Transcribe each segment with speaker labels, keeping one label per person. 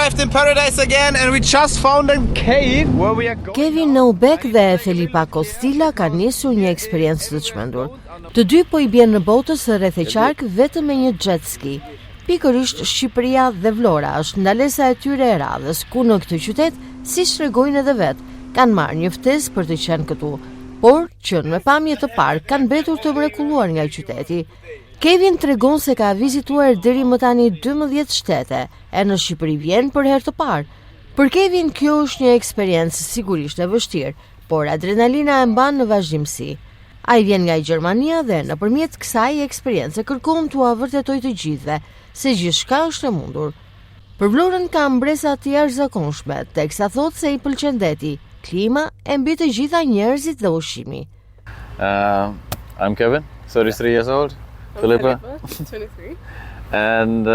Speaker 1: arrived in paradise again and we just found a cave where we are going.
Speaker 2: Kevin Novak dhe Felipa Kostila kanë nisur një eksperiencë të çmendur. Të dy po i bjen në botës së rreth e qark vetëm me një jet ski. Pikërisht Shqipëria dhe Vlora është ndalesa e tyre e radhës, ku në këtë qytet, siç tregojnë edhe vet, kanë marrë një ftesë për të qenë këtu, por që me pamje të parë kanë mbetur të mrekulluar nga qyteti. Kevin tregon se ka vizituar deri më tani 12 shtete, e në Shqipëri vjen për herë të parë. Për Kevin kjo është një eksperiencë sigurisht e vështirë, por adrenalina e mban në vazhdimsi. Ai vjen nga Gjermania dhe nëpërmjet kësaj eksperience kërkon t'ua vërtetoj të gjithëve se gjithçka është e mundur. Për Vlorën ka mbresa të jashtëzakonshme, teksa thotë se i pëlqen deti, klima e mbi të gjitha njerëzit dhe ushqimi.
Speaker 3: I'm Kevin, 33 years old. Philippa,
Speaker 4: 23.
Speaker 3: And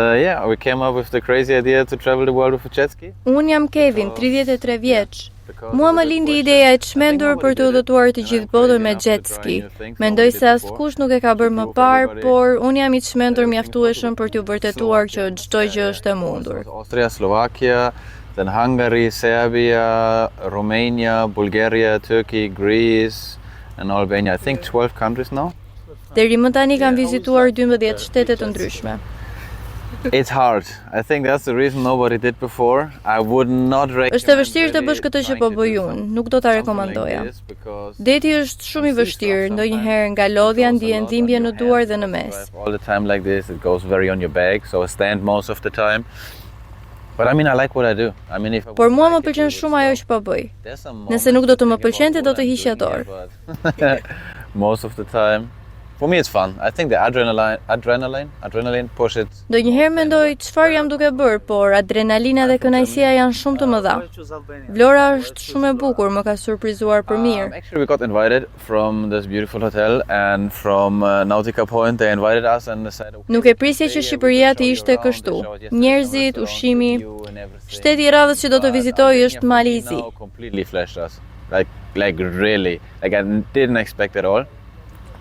Speaker 3: we came up with the crazy idea to travel the world with a jet ski.
Speaker 4: Unë jam Kevin, 33 vjeç. Mua më lindi ideja e çmendur për të udhëtuar të gjithë botën me jet ski. Mendoj se askush nuk e ka bërë më parë, por unë jam i çmendur mjaftueshëm për t'u vërtetuar që çdo gjë është e mundur.
Speaker 3: Austria, Slovakia, then Hungary, Serbia, Romania, Bulgaria, Turkey, Greece and Albania. I think 12 countries now.
Speaker 4: Deri më tani kam vizituar 12 shtete të ndryshme.
Speaker 3: It's hard. I think that's the reason nobody did before. I would not recommend.
Speaker 4: Është e vështirë të bësh këtë që po bëj unë, nuk do ta rekomandoja. Deti është shumë i vështirë, ndonjëherë nga lodhja ndihen dhimbje në duar dhe në mes.
Speaker 3: All the time like this, it goes very on your back, so I stand most of the time. But I mean, I like what I do. I mean,
Speaker 4: Por mua më pëlqen shumë ajo që po bëj. Nëse nuk do të më pëlqente, do të hiqja dorë.
Speaker 3: Most of the time. For me it's fun. I think the adrenaline push it.
Speaker 4: Ndonjëherë mendoj çfarë jam duke bërë, por adrenalina dhe kënaqësia janë shumë të mëdha. Vlora është shumë e bukur, më ka surprizuar për mirë.
Speaker 3: Actually we got invited from this beautiful hotel and from Nautica Point they invited us and said
Speaker 4: Nuk e prisje që Shqipëria të ishte kështu. Njerëzit, ushqimi. Shteti i radhës që do të vizitoj është Mali i Zi.
Speaker 3: Completely flashed us. Like really. Like I didn't expect at all.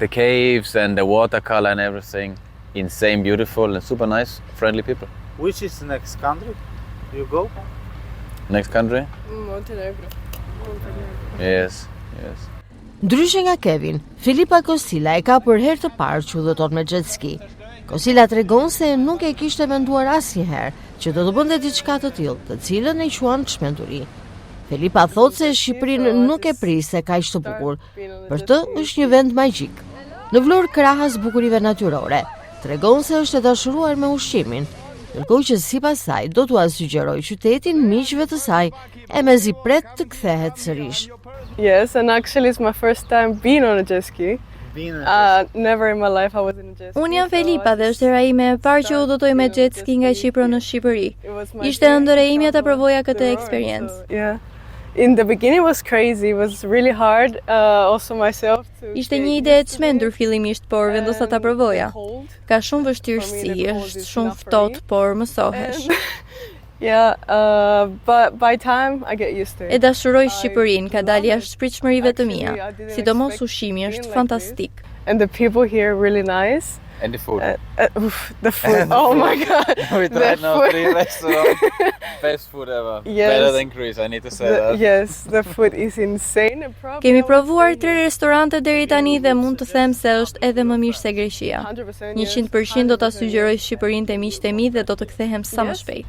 Speaker 3: The caves and the watercolor and everything, insane, beautiful and super nice, friendly people.
Speaker 5: Which is the next country you go?
Speaker 3: Next country?
Speaker 4: Montenegro.
Speaker 3: Yes.
Speaker 2: Ndryshe nga Kevin, Felipa Kostila e ka për herë të parë që udhëton me jet ski. Kostila tregon se nuk e kishte menduar asnjëherë që do të bënte diçka të tillë, të cilën e quan çmenduri. Felipa thotë se Shqipërinë nuk e prisë kaq të bukur. Për të është një vend magjik. Në Vlorë krahas bukurive natyrore, tregon se është e dashuruar me ushqimin, ndërkohë që sipas saj do t'ua sugjeroj qytetin miqve të saj e mezi pret të kthehet sërish.
Speaker 6: Yes, and actually it's my first time being on a jet ski. Never in my life I was in a jet ski.
Speaker 4: Unë jam Felipa dhe është hera ime e parë që udhëtoj me jet ski nga Qipro në Shqipëri. Ishte ëndër e imja ta provoja këtë eksperiencë.
Speaker 6: Yeah. In the beginning it was crazy, it was really hard also myself to.
Speaker 4: Ishte një ide e çmendur fillimisht, por vendosa ta provoja. Ka shumë vështirësi, është shumë ftohtë, por mësohesh.
Speaker 6: Yeah, but by time I get used to it.
Speaker 4: E dashuroj Shqipërinë, ka dalë jashtë pritshmërive të mia. Sidomos ushqimi është fantastik.
Speaker 6: And the people here really nice.
Speaker 3: And the food.
Speaker 6: The food. Oh my god.
Speaker 3: We tried now 3 restaurants. Best food ever.
Speaker 6: Yes.
Speaker 3: Better than Greece, I need to say that.
Speaker 6: Yes, the food is insane.
Speaker 4: Kemi provuar 3 restorante deri tani dhe mund të them se është edhe më mirë se Greqia. 100% do ta sugjeroj Shqipërinë te miqtë e mi dhe do të kthehem sa më shpejt.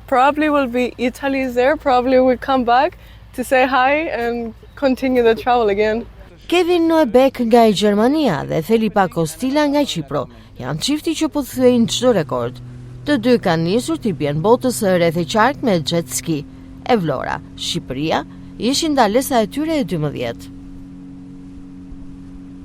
Speaker 6: Probably will be Italy is there. Probably we'll come back to say hi and continue the travel again.
Speaker 2: Kevin Novak nga Gjermania dhe Felipa Kostila nga Qipro janë çifti që po thyejnë çdo rekord. Të dy kanë nisur t'i bjen botës së rreth e qark me jet ski. E Vlora, Shqipëria, ishin ndalesa e tyre e 12.